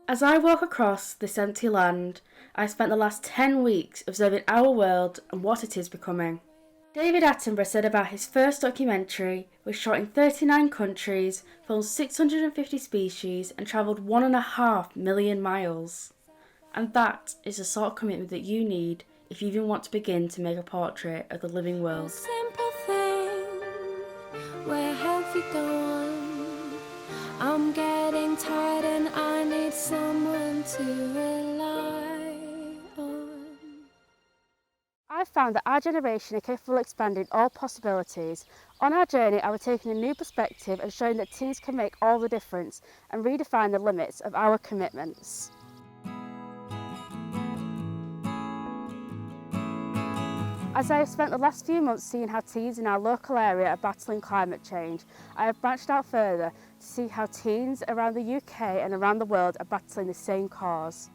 As I walk across this empty land, I spent the last 10 weeks observing our world and what it is becoming. David Attenborough said about his first documentary was shot in 39 countries, filmed 650 species and travelled 1.5 million miles. And that is the sort of commitment that you need if you even want to begin to make a portrait of the living world. A simple thing, where have you gone? I'm getting tired and I need someone to rely on. I found that our generation are capable of expanding all possibilities. On our journey, I was taking a new perspective and showing that teens can make all the difference and redefine the limits of our commitments. As I have spent the last few months seeing how teens in our local area are battling climate change, I have branched out further to see how teens around the UK and around the world are battling the same cause.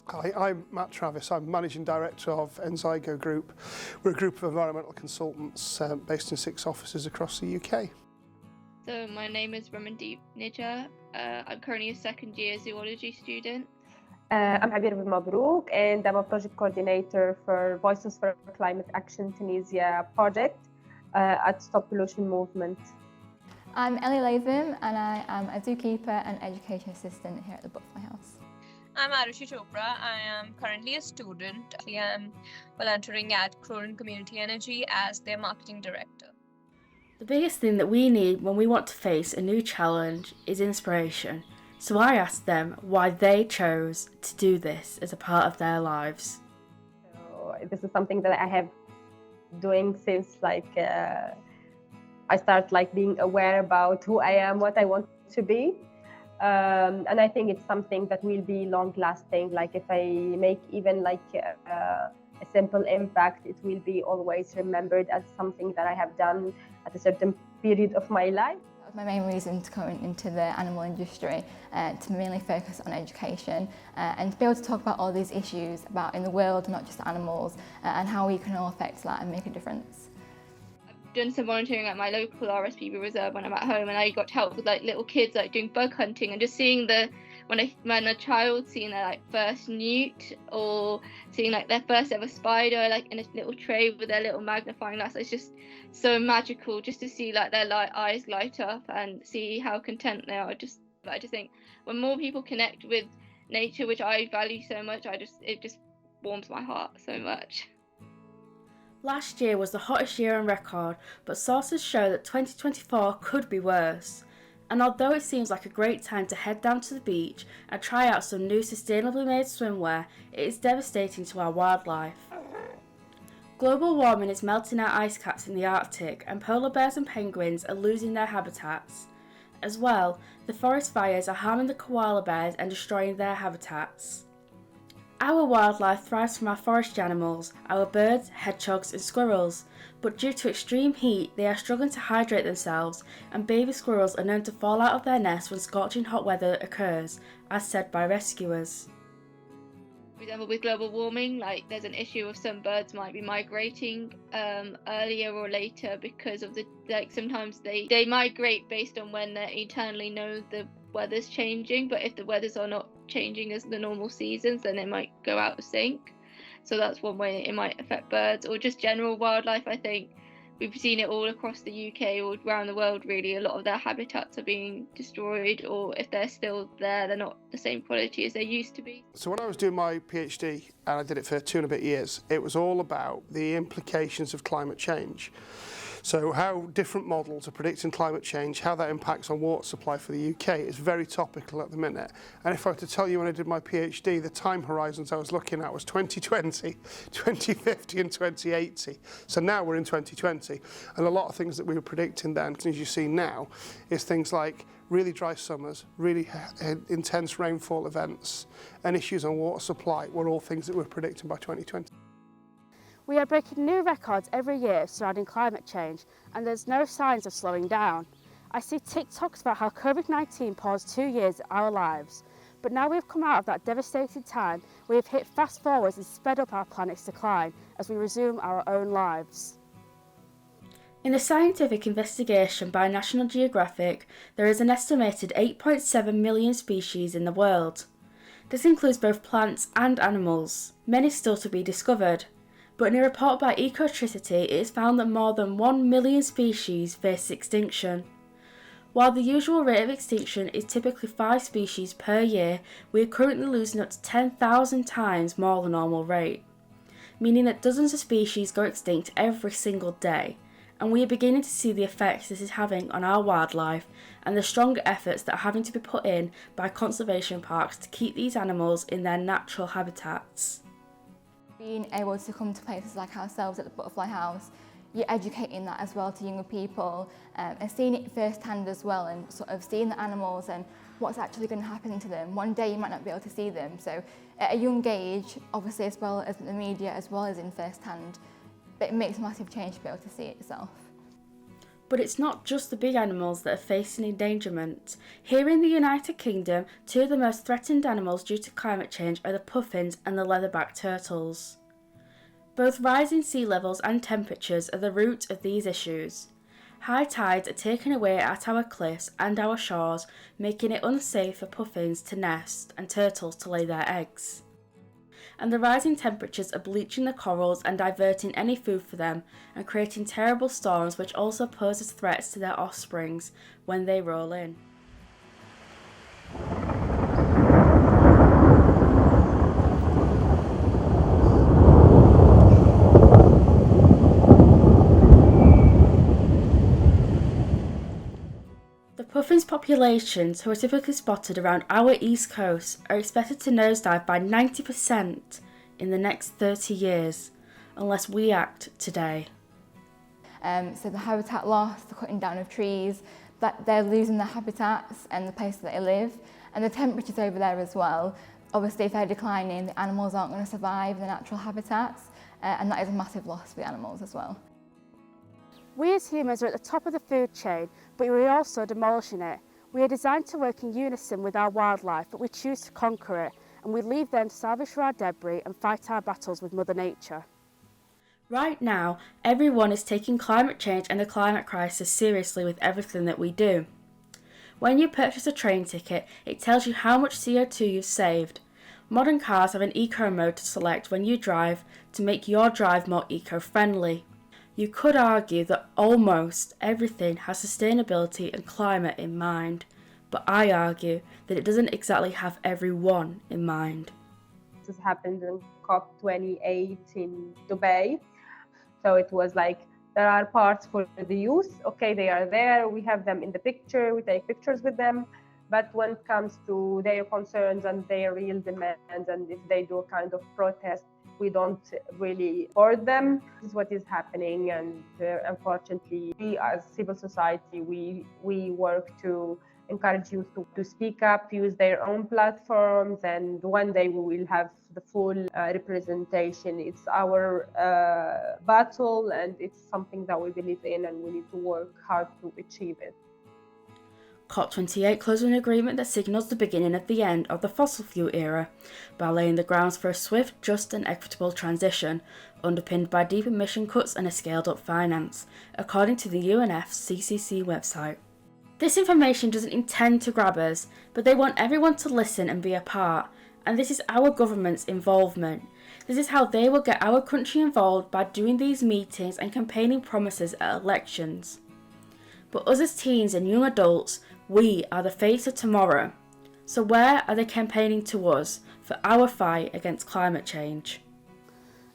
Hi, I'm Matt Travis. I'm Managing Director of Enzygo Group. We're a group of environmental consultants based in 6 offices across the UK. So my name is Ramandeep Nija. I'm currently a second year zoology student. I'm Abir Mabrouk and I'm a project coordinator for Voices for Climate Action Tunisia project at Stop Pollution Movement. I'm Ellie Latham and I am a zookeeper and education assistant here at the Butterfly House. I'm Arushi Chopra. I am currently a student. I am volunteering at Croydon Community Energy as their marketing director. The biggest thing that we need when we want to face a new challenge is inspiration. So I asked them why they chose to do this as a part of their lives. So this is something that I have doing since I start being aware about who I am, what I want to be. And I think it's something that will be long lasting. If I make even a simple impact, it will be always remembered as something that I have done at a certain period of my life. That was my main reason to come into the animal industry, to mainly focus on education and to be able to talk about all these issues about in the world, not just animals, and how we can all affect that and make a difference. I've done some volunteering at my local RSPB reserve when I'm at home, and I got to help with little kids doing bug hunting, and just seeing when a child seeing their first newt or seeing their first ever spider in a little tray with their little magnifying glass. It's just so magical just to see their eyes light up and see how content they are. I just think when more people connect with nature, which I value so much, it just warms my heart so much. Last year was the hottest year on record, but sources show that 2024 could be worse. And although it seems like a great time to head down to the beach and try out some new sustainably made swimwear, it is devastating to our wildlife. Global warming is melting our ice caps in the Arctic, and polar bears and penguins are losing their habitats. As well, the forest fires are harming the koala bears and destroying their habitats. Our wildlife thrives from our forest animals, our birds, hedgehogs and squirrels, but due to extreme heat they are struggling to hydrate themselves, and baby squirrels are known to fall out of their nests when scorching hot weather occurs, as said by rescuers. For example, with global warming, there's an issue of some birds might be migrating earlier or later because of sometimes they migrate based on when they internally know the weather's changing, but if the weathers are not changing as the normal seasons, then they might go out of sync. So that's one way it might affect birds, or just general wildlife. I think we've seen it all across the UK or around the world really. A lot of their habitats are being destroyed, or if they're still there, they're not the same quality as they used to be. So when I was doing my PhD, and I did it for 2 and a bit years, it was all about the implications of climate change. So how different models are predicting climate change, how that impacts on water supply for the UK is very topical at the minute. And if I were to tell you when I did my PhD, the time horizons I was looking at was 2020, 2050 and 2080. So now we're in 2020. And a lot of things that we were predicting then, as you see now, is things like really dry summers, really intense rainfall events, and issues on water supply were all things that we were predicting by 2020. We are breaking new records every year surrounding climate change, and there's no signs of slowing down. I see TikToks about how COVID-19 paused 2 years of our lives, but now we've come out of that devastating time, we have hit fast forwards and sped up our planet's decline as we resume our own lives. In a scientific investigation by National Geographic, there is an estimated 8.7 million species in the world. This includes both plants and animals, many still to be discovered. But in a report by Ecotricity, it is found that more than 1 million species face extinction. While the usual rate of extinction is typically 5 species per year, we are currently losing up to 10,000 times more the normal rate, meaning that dozens of species go extinct every single day, and we are beginning to see the effects this is having on our wildlife and the stronger efforts that are having to be put in by conservation parks to keep these animals in their natural habitats. Being able to come to places like ourselves at the Butterfly House, you're educating that as well to younger people, and seeing it firsthand as well, and sort of seeing the animals and what's actually going to happen to them. One day you might not be able to see them, so at a young age, obviously as well as in the media, as well as in firsthand, it makes a massive change to be able to see it yourself. But it's not just the big animals that are facing endangerment. Here in the United Kingdom, 2 of the most threatened animals due to climate change are the puffins and the leatherback turtles. Both rising sea levels and temperatures are the root of these issues. High tides are taken away at our cliffs and our shores, making it unsafe for puffins to nest and turtles to lay their eggs. And the rising temperatures are bleaching the corals and diverting any food for them, and creating terrible storms which also poses threats to their offsprings when they roll in. The puffins populations, who are typically spotted around our east coast, are expected to nosedive by 90% in the next 30 years, unless we act today. So the habitat loss, the cutting down of trees, that they're losing their habitats and the places that they live, and the temperatures over there as well. Obviously, if they're declining, the animals aren't going to survive in their natural habitats, and that is a massive loss for the animals as well. We as humans are at the top of the food chain, but we're also demolishing it. We are designed to work in unison with our wildlife, but we choose to conquer it, and we leave them to salvage for our debris and fight our battles with Mother Nature. Right now, everyone is taking climate change and the climate crisis seriously with everything that we do. When you purchase a train ticket, it tells you how much CO2 you've saved. Modern cars have an eco mode to select when you drive to make your drive more eco-friendly. You could argue that almost everything has sustainability and climate in mind, but I argue that it doesn't exactly have everyone in mind. This happened in COP28 in Dubai. So it was like, there are parts for the youth. Okay, they are there. We have them in the picture. We take pictures with them. But when it comes to their concerns and their real demands, and if they do a kind of protest, we don't really support them. This is what is happening, and unfortunately, we as civil society, we work to encourage youth to speak up, use their own platforms, and one day we will have the full representation. It's our battle, and it's something that we believe in, and we need to work hard to achieve it. COP28 closed an agreement that signals the beginning of the end of the fossil fuel era by laying the grounds for a swift, just and equitable transition, underpinned by deep emission cuts and a scaled-up finance, according to the UNFCCC website. This information doesn't intend to grab us, but they want everyone to listen and be a part, and this is our government's involvement. This is how they will get our country involved, by doing these meetings and campaigning promises at elections. But us as teens and young adults, we are the face of tomorrow. So where are they campaigning to us for our fight against climate change?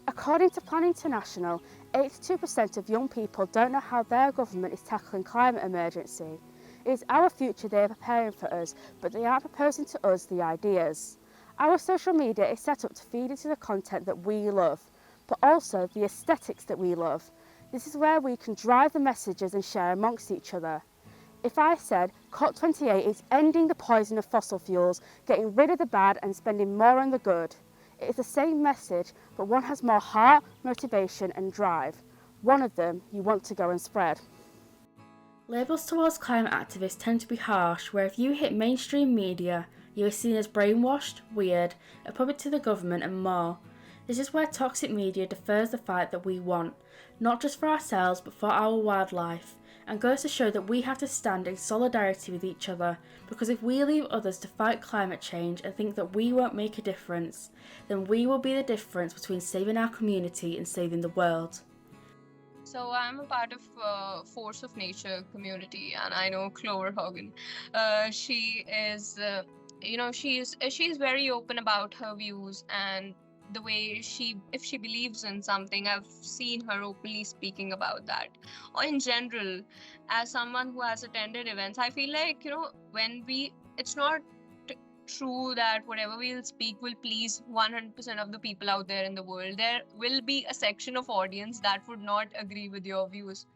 According to Plan International, 82% of young people don't know how their government is tackling climate emergency. It is our future they are preparing for us, but they aren't proposing to us the ideas. Our social media is set up to feed into the content that we love, but also the aesthetics that we love. This is where we can drive the messages and share amongst each other. If I said COP28 is ending the poison of fossil fuels, getting rid of the bad and spending more on the good, it is the same message, but one has more heart, motivation and drive. One of them you want to go and spread. Labels towards climate activists tend to be harsh, where if you hit mainstream media, you are seen as brainwashed, weird, a puppet to the government and more. This is where toxic media defers the fight that we want, not just for ourselves but for our wildlife, and goes to show that we have to stand in solidarity with each other, because if we leave others to fight climate change and think that we won't make a difference, then we will be the difference between saving our community and saving the world. So I'm a part of Force of Nature community, and I know Clover Hogan. She is, she's very open about her views and the way if she believes in something. I've seen her openly speaking about that. Or in general, as someone who has attended events, I feel like it's not true that whatever we'll speak will please 100% of the people out there in the world. There will be a section of audience that would not agree with your views.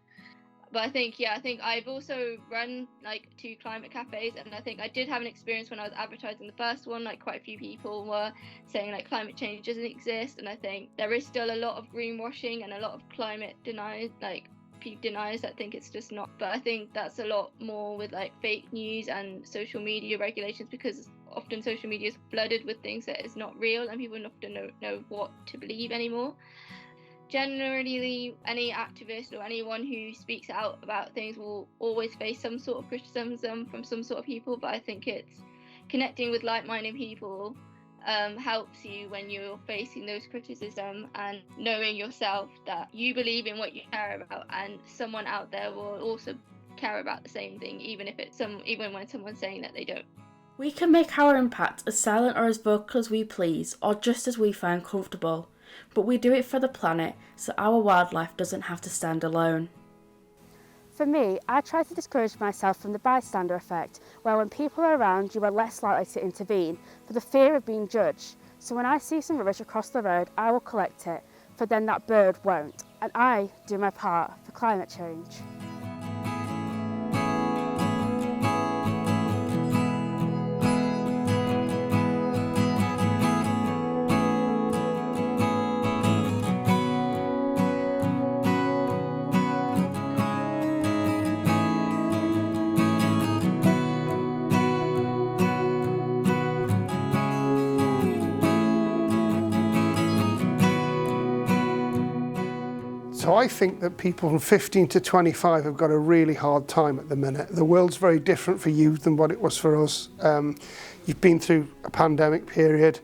But I think I've also run like 2 climate cafes, and I think I did have an experience when I was advertising the first one. Like, quite a few people were saying like climate change doesn't exist, and I think there is still a lot of greenwashing and a lot of climate deniers that think it's just not. But I think that's a lot more with like fake news and social media regulations, because often social media is flooded with things that is not real, and people often don't know what to believe anymore. Generally, any activist or anyone who speaks out about things will always face some sort of criticism from some sort of people, but I think it's connecting with like-minded people helps you when you're facing those criticism, and knowing yourself that you believe in what you care about, and someone out there will also care about the same thing, even when someone's saying that they don't. We can make our impact as silent or as vocal as we please, or just as we find comfortable, but we do it for the planet, so our wildlife doesn't have to stand alone. For me, I try to discourage myself from the bystander effect, where when people are around, you are less likely to intervene for the fear of being judged. So when I see some rubbish across the road, I will collect it, for then that bird won't. And I do my part for climate change. So I think that people from 15 to 25 have got a really hard time at the minute. The world's very different for you than what it was for us. You've been through a pandemic period.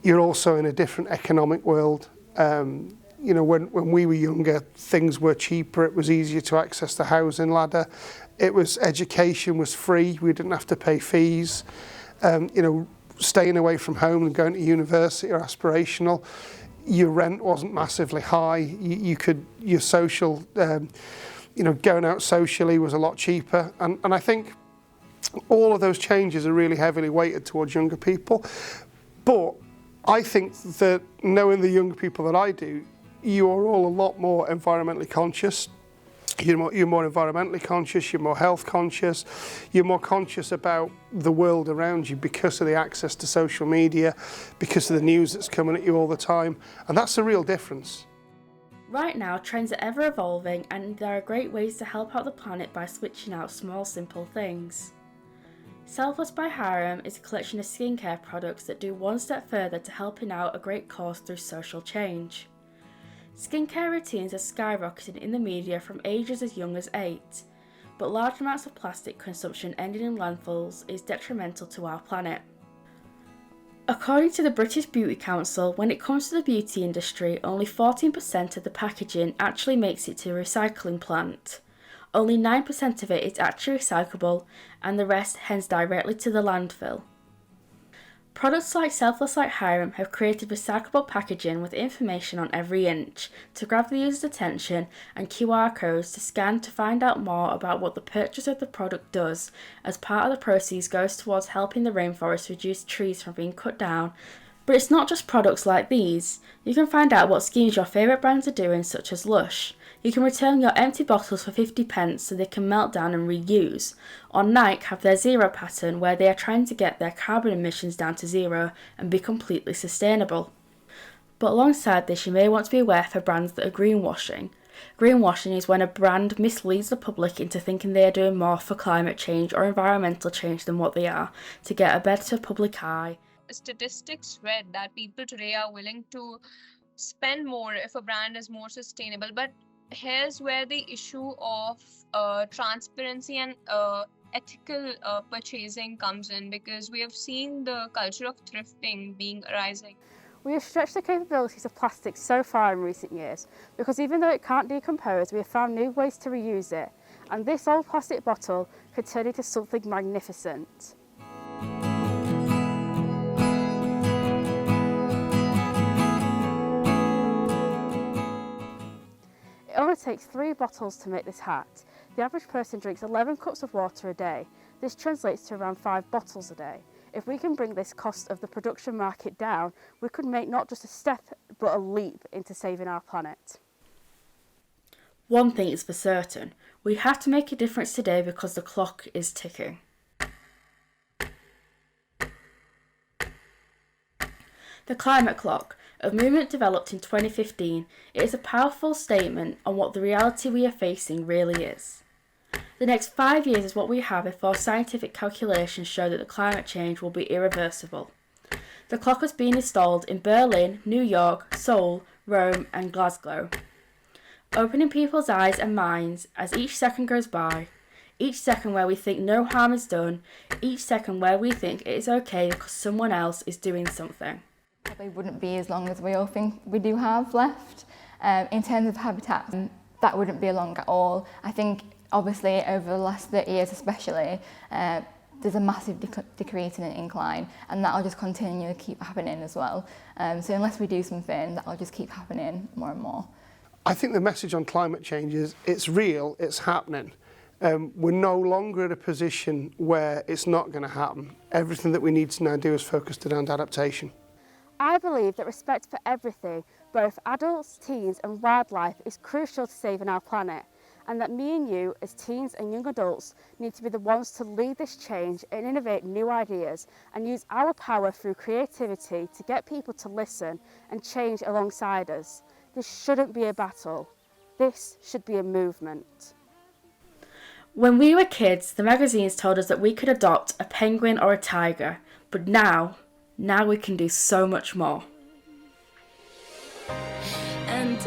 You're also in a different economic world. When we were younger, things were cheaper. It was easier to access the housing ladder. Education was free. We didn't have to pay fees. Staying away from home and going to university are aspirational. Your rent wasn't massively high. Your social, going out socially was a lot cheaper. And I think all of those changes are really heavily weighted towards younger people. But I think that, knowing the younger people that I do, you are all a lot more environmentally conscious. You're more environmentally conscious, you're more health conscious, you're more conscious about the world around you because of the access to social media, because of the news that's coming at you all the time, and that's a real difference. Right now, trends are ever evolving, and there are great ways to help out the planet by switching out small, simple things. Selfless by Hiram is a collection of skincare products that do one step further to helping out a great cause through social change. Skincare routines are skyrocketing in the media from ages as young as 8, but large amounts of plastic consumption ending in landfills is detrimental to our planet. According to the British Beauty Council, when it comes to the beauty industry, only 14% of the packaging actually makes it to a recycling plant. Only 9% of it is actually recyclable, and the rest heads directly to the landfill. Products like Selfless like Hiram have created recyclable packaging with information on every inch to grab the user's attention, and QR codes to scan to find out more about what the purchase of the product does, as part of the proceeds goes towards helping the rainforest reduce trees from being cut down. But it's not just products like these. You can find out what schemes your favourite brands are doing, such as Lush. You can return your empty bottles for 50p so they can melt down and reuse. Or Nike have their zero pattern, where they are trying to get their carbon emissions down to zero and be completely sustainable. But alongside this, you may want to be aware for brands that are greenwashing. Greenwashing is when a brand misleads the public into thinking they are doing more for climate change or environmental change than what they are, to get a better public eye. Statistics read that people today are willing to spend more if a brand is more sustainable, but here's where the issue of transparency and ethical purchasing comes in, because we have seen the culture of thrifting being arising. We have stretched the capabilities of plastic so far in recent years because even though it can't decompose, we have found new ways to reuse it, and this old plastic bottle could turn into something magnificent. It only takes 3 bottles to make this hat. The average person drinks 11 cups of water a day. This translates to around 5 bottles a day. If we can bring this cost of the production market down, we could make not just a step, but a leap into saving our planet. One thing is for certain, we have to make a difference today because the clock is ticking. The Climate Clock, a movement developed in 2015, it is a powerful statement on what the reality we are facing really is. The next 5 years is what we have before scientific calculations show that the climate change will be irreversible. The clock has been installed in Berlin, New York, Seoul, Rome and Glasgow, opening people's eyes and minds as each second goes by, each second where we think no harm is done, each second where we think it is okay because someone else is doing something. Probably wouldn't be as long as we all think we do have left. In terms of habitat, that wouldn't be long at all. I think obviously over the last 30 years especially, there's a massive decrease in an incline, and that'll just continue to keep happening as well. So unless we do something, that'll just keep happening more and more. I think the message on climate change is it's real, it's happening. We're no longer at a position where it's not going to happen. Everything that we need to now do is focused around adaptation. I believe that respect for everything, both adults, teens and wildlife, is crucial to saving our planet, and that me and you, as teens and young adults, need to be the ones to lead this change and innovate new ideas and use our power through creativity to get people to listen and change alongside us. This shouldn't be a battle. This should be a movement. When we were kids, the magazines told us that we could adopt a penguin or a tiger, but now we can do so much more. And